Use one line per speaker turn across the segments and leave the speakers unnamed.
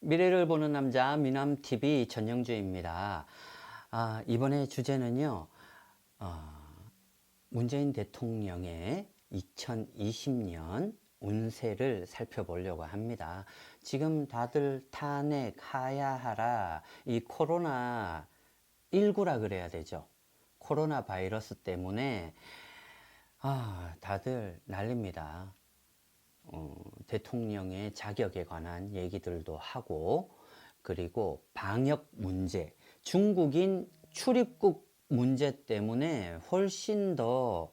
미래를 보는 남자 미남TV 전영주입니다. 이번에 주제는요, 문재인 대통령의 2020년 운세를 살펴보려고 합니다. 지금 다들 탄핵, 하야하라, 이 코로나19라 그래야 되죠. 코로나 바이러스 때문에 다들 난립니다. 대통령의 자격에 관한 얘기들도 하고, 그리고 방역 문제, 중국인 출입국 문제 때문에 훨씬 더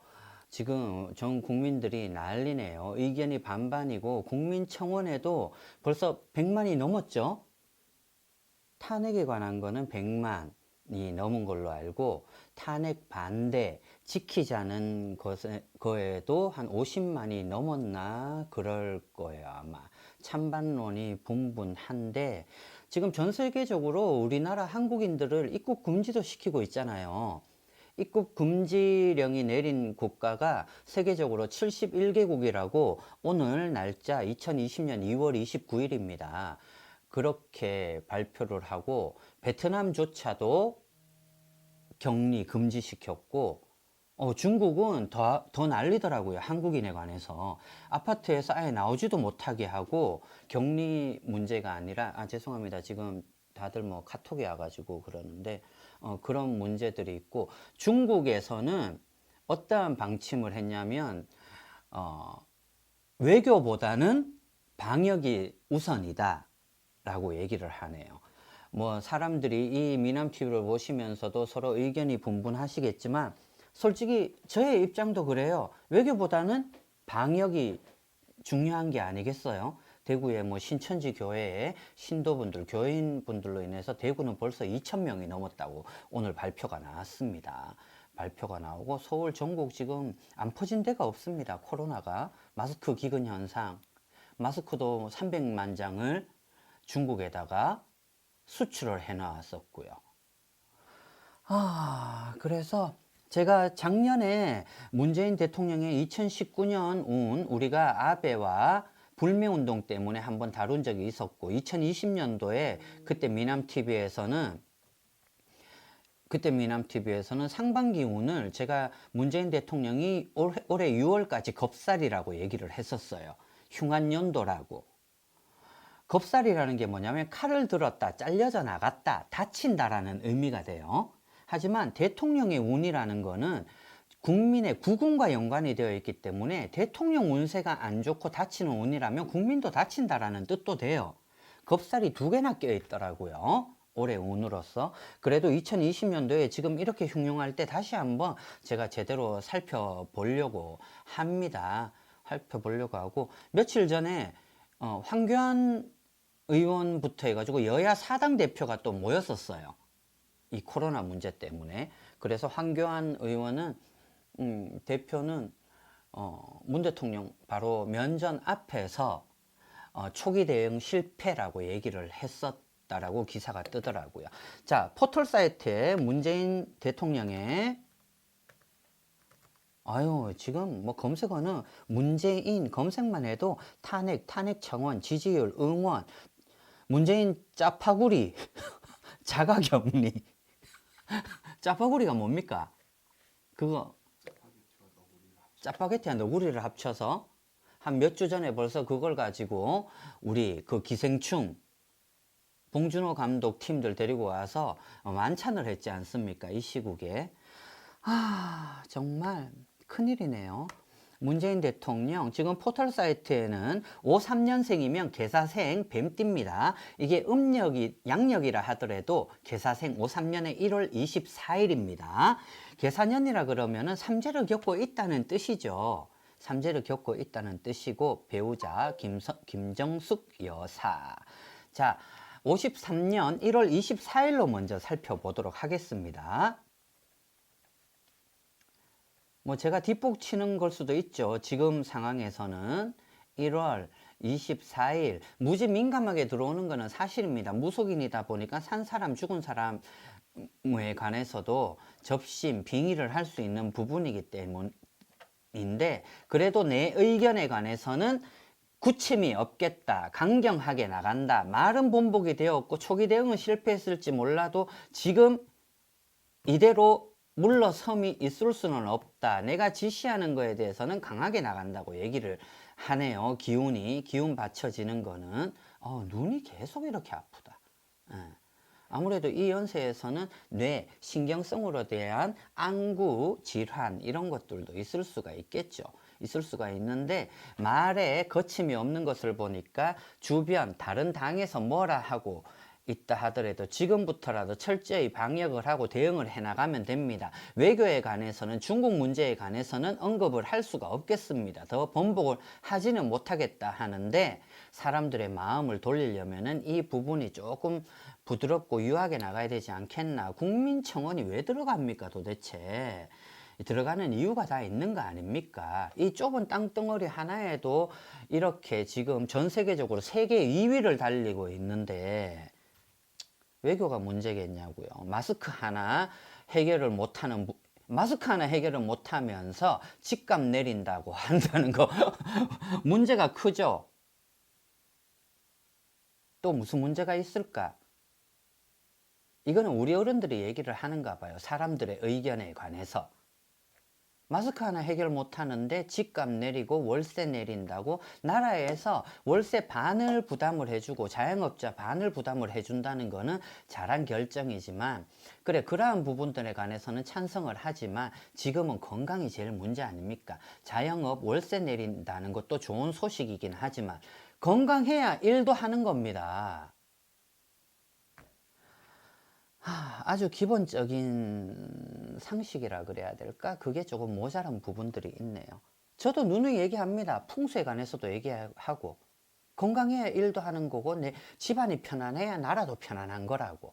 지금 전 국민들이 난리네요. 의견이 반반이고 국민청원에도 벌써 100만이 넘었죠. 탄핵에 관한 거는 100만이 넘은 걸로 알고, 탄핵 반대 지키자는 거에도 한 50만이 넘었나 그럴 거예요. 아마 찬반론이 분분한데, 지금 전 세계적으로 우리나라 한국인들을 입국 금지도 시키고 있잖아요. 입국 금지령이 내린 국가가 세계적으로 71개국이라고 오늘 날짜 2020년 2월 29일입니다. 그렇게 발표를 하고, 베트남조차도 격리 금지시켰고, 중국은 더 난리더라고요. 한국인에 관해서. 아파트에서 아예 나오지도 못하게 하고, 격리 문제가 아니라, 죄송합니다. 지금 다들 뭐 카톡이 와가지고 그러는데, 그런 문제들이 있고, 중국에서는 어떠한 방침을 했냐면, 외교보다는 방역이 우선이다 라고 얘기를 하네요. 뭐 사람들이 이 미남TV를 보시면서도 서로 의견이 분분하시겠지만, 솔직히 저의 입장도 그래요. 외교보다는 방역이 중요한 게 아니겠어요? 대구에 뭐 신천지 교회에 신도분들, 교인분들로 인해서 대구는 벌써 2,000명이 넘었다고 오늘 발표가 나왔습니다. 발표가 나오고, 서울 전국 지금 안 퍼진 데가 없습니다. 코로나가. 마스크 기근 현상, 마스크도 300만 장을 중국에다가 수출을 해 놨었고요. 그래서 제가 작년에 문재인 대통령의 2019년 운, 우리가 아베와 불매운동 때문에 한번 다룬 적이 있었고, 2020년도에 그때 미남TV에서는 상반기 운을 제가 문재인 대통령이 올해 6월까지 겁살이라고 얘기를 했었어요. 흉한연도라고. 겁살이라는 게 뭐냐면 칼을 들었다, 잘려져 나갔다, 다친다라는 의미가 돼요. 하지만 대통령의 운이라는 거는 국민의 구군과 연관이 되어 있기 때문에, 대통령 운세가 안 좋고 다치는 운이라면 국민도 다친다라는 뜻도 돼요. 겁살이 2개나 껴 있더라고요. 올해 운으로서. 그래도 2020년도에 지금 이렇게 흉흉할 때 다시 한번 제가 제대로 살펴보려고 합니다. 살펴보려고 하고, 며칠 전에 황교안 의원부터 해가지고 여야 4당 대표가 또 모였었어요. 이 코로나 문제 때문에. 그래서 황교안 의원은 대표는 문 대통령 바로 면전 앞에서 초기 대응 실패라고 얘기를 했었다라고 기사가 뜨더라고요. 자, 포털 사이트에 문재인 대통령의 지금 뭐 검색어는 문재인 검색만 해도 탄핵 청원, 지지율, 응원, 문재인 짜파구리, 자가격리. 짜파구리가 뭡니까? 그거 짜파게티와 너구리를 합쳐서 한 몇 주 전에 벌써 그걸 가지고 우리 그 기생충 봉준호 감독 팀들 데리고 와서 만찬을 했지 않습니까? 이 시국에. 정말 큰일이네요. 문재인 대통령 지금 포털 사이트에는 53년생이면 계사생 뱀띠입니다. 이게 양력이라 하더라도 계사생 53년의 1월 24일입니다. 계사년이라 그러면은 삼재를 겪고 있다는 뜻이죠. 삼재를 겪고 있다는 뜻이고, 배우자 김정숙 여사. 자, 53년 1월 24일로 먼저 살펴보도록 하겠습니다. 뭐 제가 뒷북 치는 걸 수도 있죠. 지금 상황에서는 1월 24일 무지 민감하게 들어오는 것은 사실입니다. 무속인이다 보니까 산 사람 죽은 사람에 관해서도 접심, 빙의를 할 수 있는 부분이기 때문인데, 그래도 내 의견에 관해서는 구침이 없겠다, 강경하게 나간다, 말은 본복이 되었고 초기 대응은 실패했을지 몰라도 지금 이대로 물러섬이 있을 수는 없다. 내가 지시하는 거에 대해서는 강하게 나간다고 얘기를 하네요. 기운 받쳐지는 거는 눈이 계속 이렇게 아프다. 예. 아무래도 이 연세에서는 뇌, 신경성으로 대한 안구 질환 이런 것들도 있을 수가 있겠죠. 있을 수가 있는데 말에 거침이 없는 것을 보니까 주변 다른 당에서 뭐라 하고 있다 하더라도 지금부터라도 철저히 방역을 하고 대응을 해나가면 됩니다. 외교에 관해서는 중국 문제에 관해서는 언급을 할 수가 없겠습니다. 더 번복을 하지는 못하겠다 하는데 사람들의 마음을 돌리려면은 이 부분이 조금 부드럽고 유하게 나가야 되지 않겠나. 국민청원이 왜 들어갑니까 도대체. 들어가는 이유가 다 있는 거 아닙니까? 이 좁은 땅덩어리 하나에도 이렇게 지금 전 세계적으로 세계 2위를 달리고 있는데 외교가 문제겠냐고요. 마스크 하나 해결을 못하면서 집값 내린다고 한다는 거 문제가 크죠. 또 무슨 문제가 있을까? 이거는 우리 어른들이 얘기를 하는가 봐요. 사람들의 의견에 관해서. 마스크 하나 해결 못하는데 집값 내리고 월세 내린다고 나라에서 월세 반을 부담을 해주고 자영업자 반을 부담을 해준다는 거는 잘한 결정이지만 그래 그러한 부분들에 관해서는 찬성을 하지만 지금은 건강이 제일 문제 아닙니까? 자영업 월세 내린다는 것도 좋은 소식이긴 하지만 건강해야 일도 하는 겁니다. 아주 기본적인 상식이라 그래야 될까? 그게 조금 모자란 부분들이 있네요. 저도 누누이 얘기합니다. 풍수에 관해서도 얘기하고 건강해야 일도 하는 거고 내 집안이 편안해야 나라도 편안한 거라고.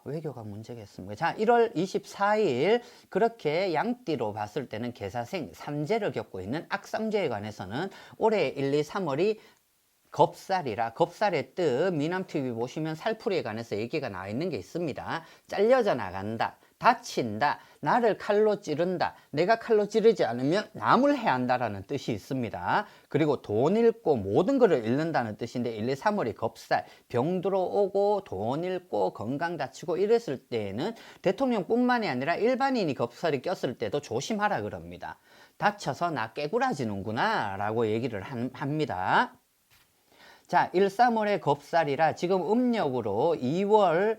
외교가 문제겠습니다. 자, 1월 24일 그렇게 양띠로 봤을 때는 개사생 3재를 겪고 있는 악삼재에 관해서는 올해 1, 2, 3월이 겁살이라 겁살의 뜻 미남TV 보시면 살풀이에 관해서 얘기가 나와 있는 게 있습니다. 잘려져 나간다, 다친다, 나를 칼로 찌른다, 내가 칼로 찌르지 않으면 남을 해야 한다라는 뜻이 있습니다. 그리고 돈 잃고 모든 것을 잃는다는 뜻인데 1, 2, 3월이 겁살, 병 들어오고 돈 잃고 건강 다치고 이랬을 때에는 대통령뿐만이 아니라 일반인이 겁살이 꼈을 때도 조심하라 그럽니다. 다쳐서 나 깨구라지는구나 라고 얘기를 합니다. 자, 1, 3월의 겁살이라 지금 음력으로 2월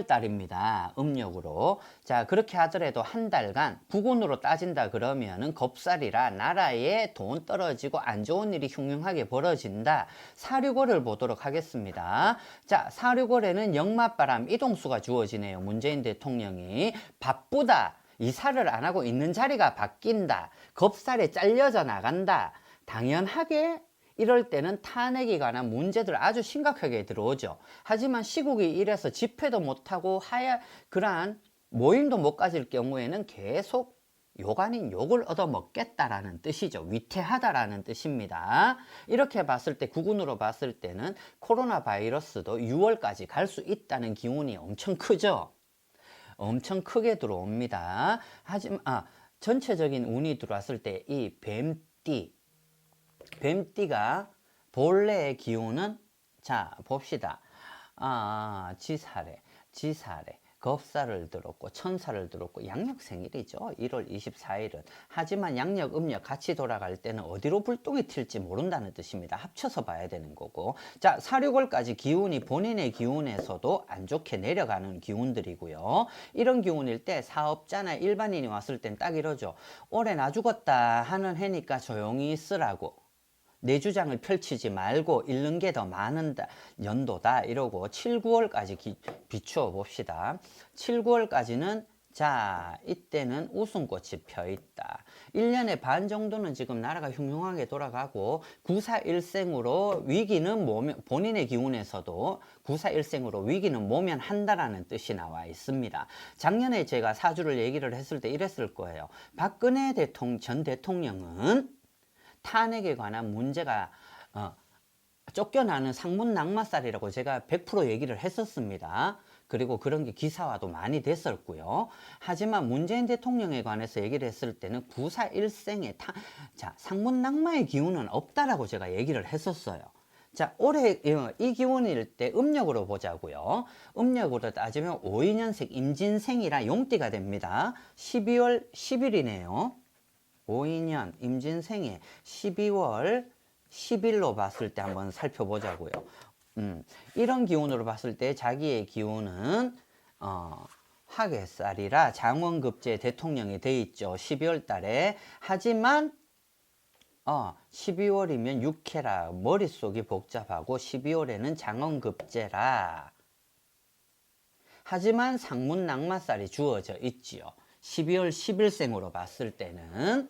달입니다. 음력으로. 자, 그렇게 하더라도 한 달간 부군으로 따진다 그러면은 겁살이라 나라에 돈 떨어지고 안 좋은 일이 흉흉하게 벌어진다. 사륙월을 보도록 하겠습니다. 자, 사륙월에는 역마바람 이동수가 주어지네요. 문재인 대통령이 바쁘다. 이사를 안 하고 있는 자리가 바뀐다. 겁살에 잘려져 나간다. 당연하게 이럴 때는 탄핵에 관한 문제들 아주 심각하게 들어오죠. 하지만 시국이 이래서 집회도 못하고 그러한 모임도 못 가질 경우에는 계속 욕 아닌 욕을 얻어먹겠다라는 뜻이죠. 위태하다라는 뜻입니다. 이렇게 봤을 때 구군으로 봤을 때는 코로나 바이러스도 6월까지 갈 수 있다는 기운이 엄청 크죠. 엄청 크게 들어옵니다. 하지만 전체적인 운이 들어왔을 때 이 뱀띠가 본래의 기운은 자 봅시다. 지살에 겁살을 들었고 천사를 들었고 양력생일이죠. 1월 24일은. 하지만 양력 음력 같이 돌아갈 때는 어디로 불똥이 튈지 모른다는 뜻입니다. 합쳐서 봐야 되는 거고. 자, 사륙월까지 기운이 본인의 기운에서도 안 좋게 내려가는 기운들이고요. 이런 기운일 때 사업자나 일반인이 왔을 땐 딱 이러죠. 올해 나 죽었다 하는 해니까 조용히 있으라고. 내 주장을 펼치지 말고 잃는 게 더 많은 연도다 이러고 7, 9월까지 비추어 봅시다. 7, 9월까지는 자 이때는 웃음꽃이 펴있다. 1년의 반 정도는 지금 나라가 흉흉하게 돌아가고 941생으로 위기는 본인의 기운에서도 941생으로 위기는 모면한다라는 뜻이 나와 있습니다. 작년에 제가 사주를 얘기를 했을 때 이랬을 거예요. 박근혜 전 대통령은 탄핵에 관한 문제가 쫓겨나는 상문 낙마살이라고 제가 100% 얘기를 했었습니다. 그리고 그런 게 기사화도 많이 됐었고요. 하지만 문재인 대통령에 관해서 얘기를 했을 때는 구사 일생의 상문 낙마의 기운은 없다라고 제가 얘기를 했었어요. 자, 올해 이 기운일 때 음력으로 보자고요. 음력으로 따지면 52년생 임진생이라 용띠가 됩니다. 12월 10일이네요. 52년 임진생에 12월 10일로 봤을 때 한번 살펴보자고요. 이런 기운으로 봤을 때 자기의 기운은 화개살이라 장원급제 대통령이 돼 있죠. 12월 달에. 하지만 12월이면 육해라 머릿속이 복잡하고 12월에는 장원급제라. 하지만 상문 낙마살이 주어져 있지요. 12월 10일생으로 봤을 때는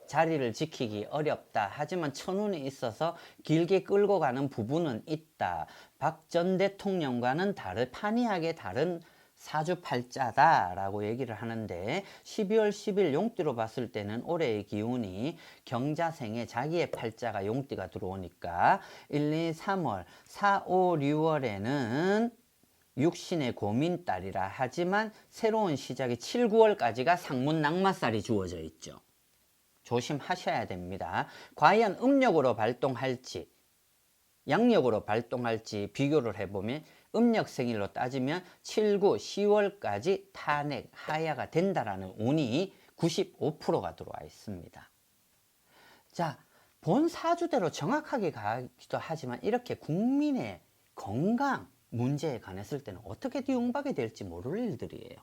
자리를 지키기 어렵다. 하지만 천운이 있어서 길게 끌고 가는 부분은 있다. 박 전 대통령과는 판이하게 다른 사주팔자다라고 얘기를 하는데 12월 10일 용띠로 봤을 때는 올해의 기운이 경자생에 자기의 팔자가 용띠가 들어오니까 1, 2, 3월, 4, 5, 6월에는 육신의 고민달이라. 하지만 새로운 시작이 7, 9월까지가 상문 낙마살이 주어져 있죠. 조심하셔야 됩니다. 과연 음력으로 발동할지 양력으로 발동할지 비교를 해보면 음력 생일로 따지면 7, 9, 10월까지 탄핵, 하야가 된다라는 운이 95%가 들어와 있습니다. 자, 본 사주대로 정확하게 가기도 하지만 이렇게 국민의 건강 문제에 관했을 때는 어떻게 뒤응박이 될지 모를 일들이에요.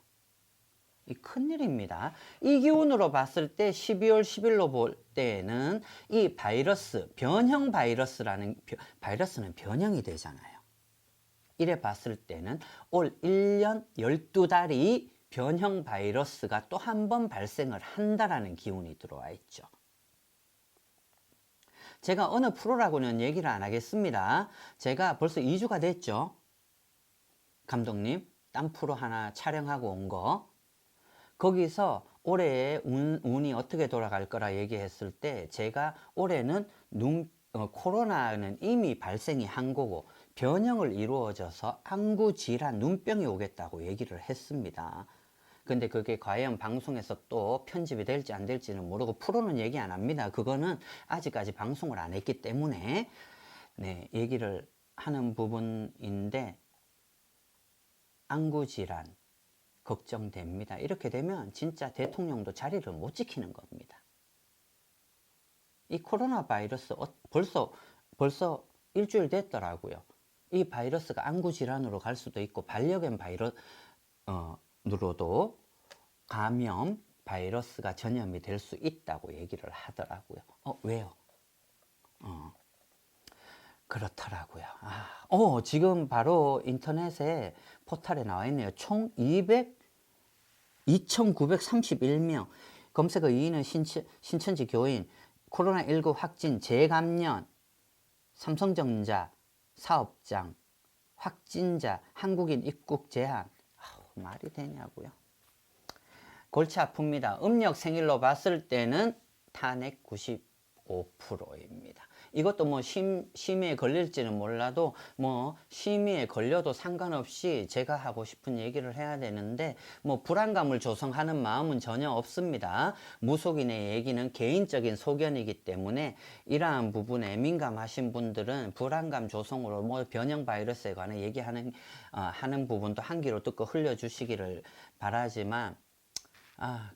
이 큰일입니다. 이 기운으로 봤을 때 12월 10일로 볼 때에는 이 바이러스, 변형 바이러스라는, 바이러스는 변형이 되잖아요. 이래 봤을 때는 올 1년 12달이 변형 바이러스가 또 한 번 발생을 한다라는 기운이 들어와 있죠. 제가 어느 프로라고는 얘기를 안 하겠습니다. 제가 벌써 2주가 됐죠. 감독님, 딴 프로 하나 촬영하고 온 거. 거기서 올해의 운이 어떻게 돌아갈 거라 얘기했을 때 제가 올해는 코로나는 이미 발생이 한 거고 변형을 이루어져서 안구질환, 눈병이 오겠다고 얘기를 했습니다. 근데 그게 과연 방송에서 또 편집이 될지 안 될지는 모르고 프로는 얘기 안 합니다. 그거는 아직까지 방송을 안 했기 때문에 네, 얘기를 하는 부분인데 안구질환 걱정됩니다. 이렇게 되면 진짜 대통령도 자리를 못 지키는 겁니다. 이 코로나 바이러스 벌써 일주일 됐더라고요. 이 바이러스가 안구 질환으로 갈 수도 있고 반려견 바이러스로도 감염 바이러스가 전염이 될 수 있다고 얘기를 하더라고요. 왜요? 그렇더라고요. 지금 바로 인터넷에 포털에 나와 있네요. 총 2,931명. 검색어 2위는 신천지 교인, 코로나19 확진, 재감염, 삼성전자, 사업장, 확진자, 한국인 입국 제한. 말이 되냐고요. 골치 아픕니다. 음력 생일로 봤을 때는 탄핵 95%입니다. 이것도 뭐 심의에 걸릴지는 몰라도 뭐 심의에 걸려도 상관없이 제가 하고 싶은 얘기를 해야 되는데 뭐 불안감을 조성하는 마음은 전혀 없습니다. 무속인의 얘기는 개인적인 소견이기 때문에 이러한 부분에 민감하신 분들은 불안감 조성으로 뭐 변형 바이러스에 관해 얘기하는 하는 부분도 한 귀로 듣고 흘려주시기를 바라지만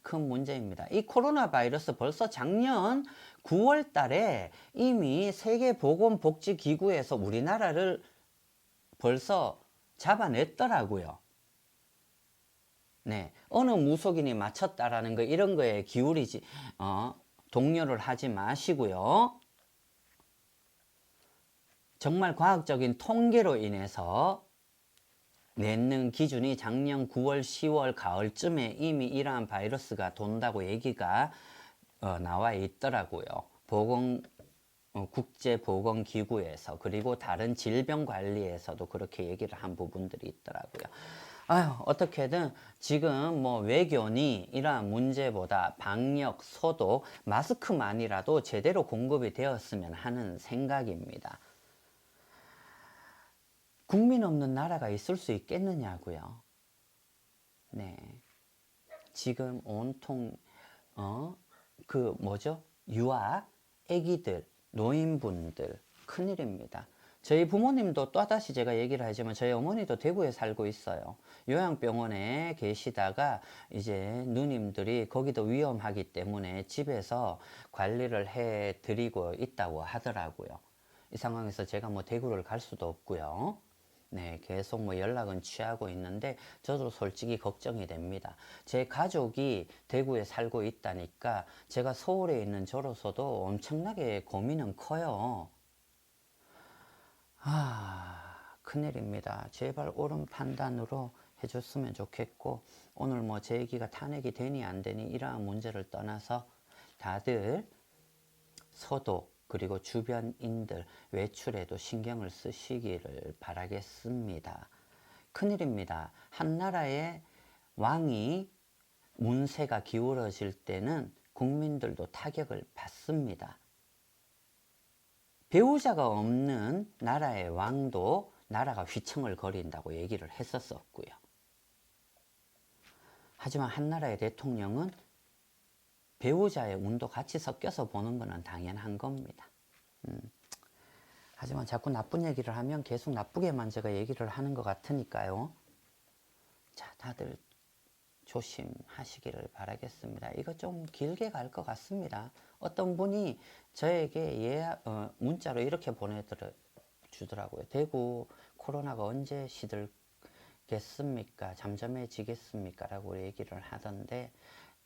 큰 문제입니다. 이 코로나 바이러스 벌써 작년 9월 달에 이미 세계보건복지기구에서 우리나라를 벌써 잡아냈더라고요. 네, 어느 무속인이 맞췄다라는 거 이런 거에 기울이지 동요를 하지 마시고요. 정말 과학적인 통계로 인해서 내는 기준이 작년 9월, 10월, 가을쯤에 이미 이러한 바이러스가 돈다고 얘기가 나와 있더라고요. 국제보건기구에서 그리고 다른 질병관리에서도 그렇게 얘기를 한 부분들이 있더라고요. 어떻게든 지금 뭐 외교니 이러한 문제보다 방역, 소독, 마스크만이라도 제대로 공급이 되었으면 하는 생각입니다. 국민 없는 나라가 있을 수 있겠느냐고요. 네. 지금 온통 유아, 아기들, 노인분들 큰일입니다. 저희 부모님도 또다시 제가 얘기를 하지만 저희 어머니도 대구에 살고 있어요. 요양병원에 계시다가 이제 누님들이 거기도 위험하기 때문에 집에서 관리를 해 드리고 있다고 하더라고요. 이 상황에서 제가 뭐 대구를 갈 수도 없고요. 네, 계속 뭐 연락은 취하고 있는데 저도 솔직히 걱정이 됩니다. 제 가족이 대구에 살고 있다니까 제가 서울에 있는 저로서도 엄청나게 고민은 커요. 큰일입니다. 제발 옳은 판단으로 해줬으면 좋겠고, 오늘 뭐 제 얘기가 탄핵이 되니 안 되니 이러한 문제를 떠나서 다들 소독, 그리고 주변인들 외출에도 신경을 쓰시기를 바라겠습니다. 큰일입니다. 한 나라의 왕이 문세가 기울어질 때는 국민들도 타격을 받습니다. 배우자가 없는 나라의 왕도 나라가 휘청을 거린다고 얘기를 했었고요. 하지만 한 나라의 대통령은 배우자의 운도 같이 섞여서 보는 것은 당연한 겁니다. 하지만 자꾸 나쁜 얘기를 하면 계속 나쁘게만 제가 얘기를 하는 것 같으니까요. 자, 다들 조심하시기를 바라겠습니다. 이거 좀 길게 갈 것 같습니다. 어떤 분이 저에게 문자로 이렇게 보내주더라고요. 대구 코로나가 언제 시들겠습니까? 잠잠해지겠습니까? 라고 얘기를 하던데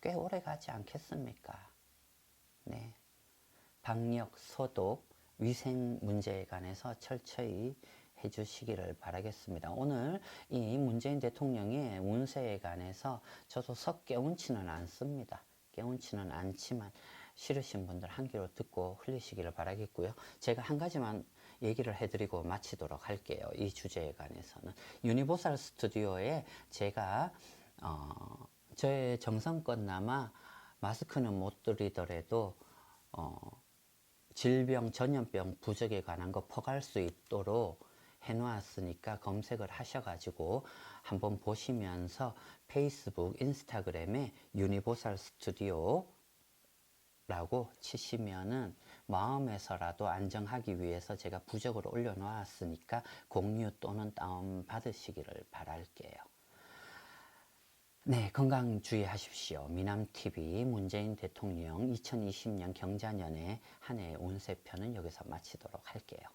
꽤 오래 가지 않겠습니까? 네. 방역, 소독, 위생 문제에 관해서 철저히 해주시기를 바라겠습니다. 오늘 이 문재인 대통령의 운세에 관해서 저도 썩 깨운치는 않습니다. 깨운치는 않지만 싫으신 분들 한 귀로 듣고 흘리시기를 바라겠고요. 제가 한 가지만 얘기를 해드리고 마치도록 할게요. 이 주제에 관해서는 유니버설 스튜디오에 제가 저의 정성껏나마 마스크는 못 드리더라도 질병, 전염병, 부적에 관한 거 퍼갈 수 있도록 해놓았으니까 검색을 하셔가지고 한번 보시면서 페이스북, 인스타그램에 유니버설 스튜디오 라고 치시면은 마음에서라도 안정하기 위해서 제가 부적으로 올려놓았으니까 공유 또는 다운 받으시기를 바랄게요. 네, 건강 주의하십시오. 미남TV 문재인 대통령 2020년 경자년의 한 해 운세편은 여기서 마치도록 할게요.